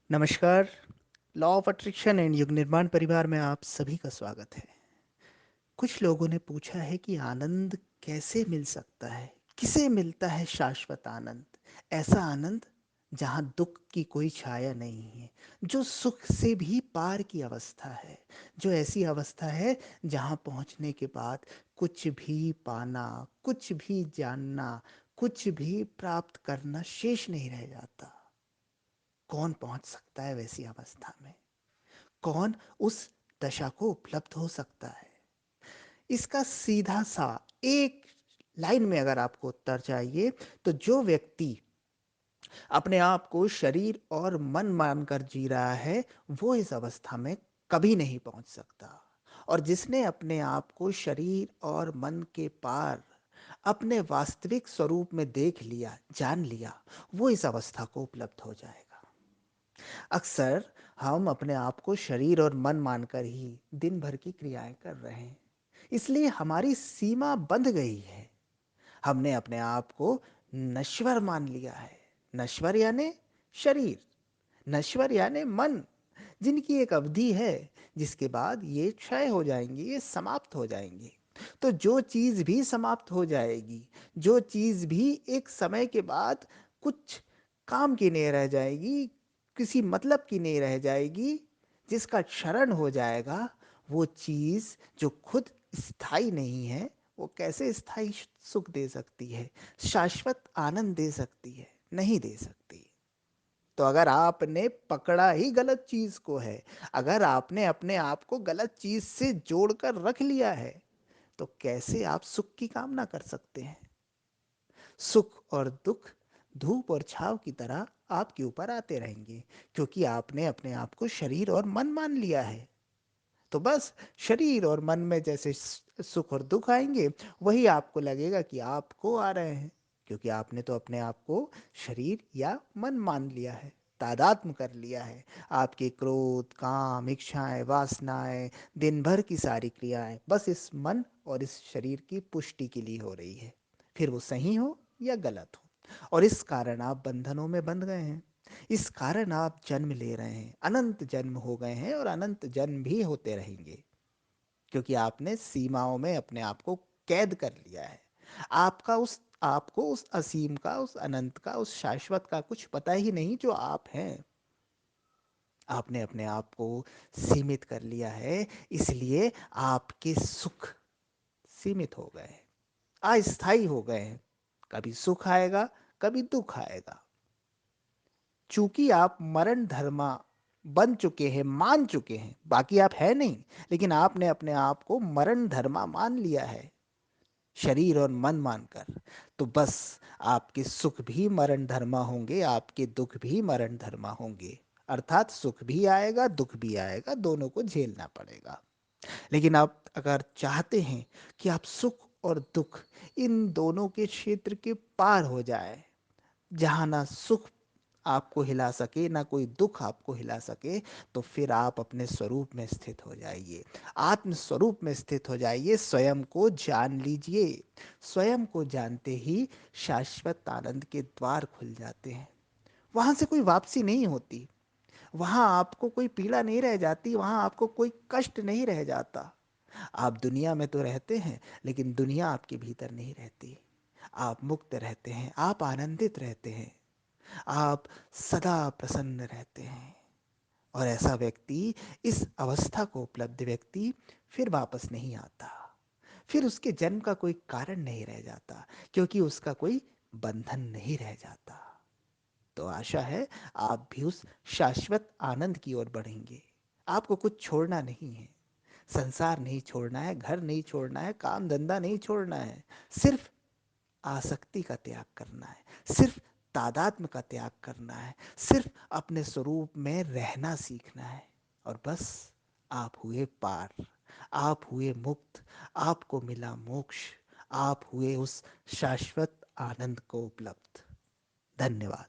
नमस्कार। Law of attraction and युग निर्माण परिवार में आप सभी का स्वागत है। कुछ लोगों ने पूछा है कि आनंद कैसे मिल सकता है, किसे मिलता है शाश्वत आनंद, ऐसा आनंद जहाँ दुख की कोई छाया नहीं है, जो सुख से भी पार की अवस्था है, जो ऐसी अवस्था है जहाँ पहुँचने के बाद कुछ भी पाना, कुछ भी जानना, कुछ भी प्राप्त करना शेष नहीं रह जाता। कौन पहुंच सकता है वैसी अवस्था में? कौन उस दशा को उपलब्ध हो सकता है? इसका सीधा सा एक लाइन में अगर आपको उत्तर चाहिए, तो जो व्यक्ति अपने आप को शरीर और मन मानकर जी रहा है, वो इस अवस्था में कभी नहीं पहुंच सकता। और जिसने अपने आप को शरीर और मन के पार अपने वास्तविक स्वरूप में देख लिया, जान लिया, वो इस अवस्था को उपलब्ध हो जाएगा। अक्सर हम अपने आप को शरीर और मन मानकर ही दिन भर की क्रियाएं कर रहे हैं, इसलिए हमारी सीमा बंध गई है। हमने अपने आप को नश्वर मान लिया है। नश्वर यानी शरीर, नश्वर यानी मन, जिनकी एक अवधि है, जिसके बाद ये क्षय हो जाएंगे, ये समाप्त हो जाएंगे। तो जो चीज़ भी समाप्त हो जाएगी, जो चीज़ भी एक समय के बाद कुछ काम की नहीं रह जाएगी, किसी मतलब की नहीं रह जाएगी, जिसका क्षरण हो जाएगा, वो चीज़ जो खुद स्थायी नहीं है, वो कैसे स्थायी सुख दे सकती है, शाश्वत आनंद दे सकती है? नहीं दे सकती। तो अगर आपने पकड़ा ही गलत चीज को है, अगर आपने अपने आप को गलत चीज से जोड़कर रख लिया है, तो कैसे आप सुख की कामना कर सकते हैं? सुख और दुख धूप और छाव की तरह आपके ऊपर आते रहेंगे, क्योंकि आपने अपने आप को शरीर और मन मान लिया है। तो बस शरीर और मन में जैसे सुख और दुख आएंगे, वही आपको लगेगा कि आपको आ रहे हैं, क्योंकि आपने तो अपने आप को शरीर या मन मान लिया है, तादात्म्य कर लिया है। आपके क्रोध, काम, इच्छाएं, वासनाएं, दिन भर की सारी क्रियाएं बस इस मन और इस शरीर की पुष्टि के लिए हो रही है, फिर वो सही हो या गलत हो। और इस कारण आप बंधनों में बंध गए हैं। इस कारण आप जन्म ले रहे हैं, अनंत जन्म हो गए हैं और अनंत जन्म भी होते रहेंगे, क्योंकि आपने सीमाओं में अपने आप को कैद कर लिया है। आपको उस असीम का, उस अनंत का, उस शाश्वत का कुछ पता ही नहीं जो आप हैं। आपने अपने आप को सीमित कर लिया है, इसलिए आपके सुख सीमित हो गए हैं, अस्थाई हो गए हैं। कभी सुख आएगा, कभी दुख आएगा। चूंकि आप मरण धर्मा बन चुके हैं, मान चुके हैं, बाकी आप है नहीं, लेकिन आपने अपने आप को मरण धर्मा मान लिया है, शरीर और मन मानकर। तो बस आपके सुख भी मरण धर्मा होंगे, आपके दुख भी मरण धर्मा होंगे। अर्थात सुख भी आएगा, दुख भी आएगा, दोनों को झेलना पड़ेगा। लेकिन आप अगर चाहते हैं कि आप सुख और दुख इन दोनों के क्षेत्र के पार हो जाए, जहाँ ना सुख आपको हिला सके, ना कोई दुख आपको हिला सके, तो फिर आप अपने स्वरूप में स्थित हो जाइए, आत्म स्वरूप में स्थित हो जाइए, स्वयं को जान लीजिए। स्वयं को जानते ही शाश्वत आनंद के द्वार खुल जाते हैं। वहां से कोई वापसी नहीं होती, वहां आपको कोई पीड़ा नहीं रह जाती, वहां आपको कोई कष्ट नहीं रह जाता। आप दुनिया में तो रहते हैं, लेकिन दुनिया आपके भीतर नहीं रहती। आप मुक्त रहते हैं, आप आनंदित रहते हैं, आप सदा प्रसन्न रहते हैं। और ऐसा व्यक्ति, इस अवस्था को उपलब्ध व्यक्ति, फिर वापस नहीं आता। फिर उसके जन्म का कोई कारण नहीं रह जाता, क्योंकि उसका कोई बंधन नहीं रह जाता। तो आशा है आप भी उस शाश्वत आनंद की ओर बढ़ेंगे। आपको कुछ छोड़ना नहीं है, संसार नहीं छोड़ना है, घर नहीं छोड़ना है, काम धंधा नहीं छोड़ना है। सिर्फ आसक्ति का त्याग करना है, सिर्फ तादात्म्य का त्याग करना है, सिर्फ अपने स्वरूप में रहना सीखना है। और बस आप हुए पार, आप हुए मुक्त, आपको मिला मोक्ष, आप हुए उस शाश्वत आनंद को उपलब्ध। धन्यवाद।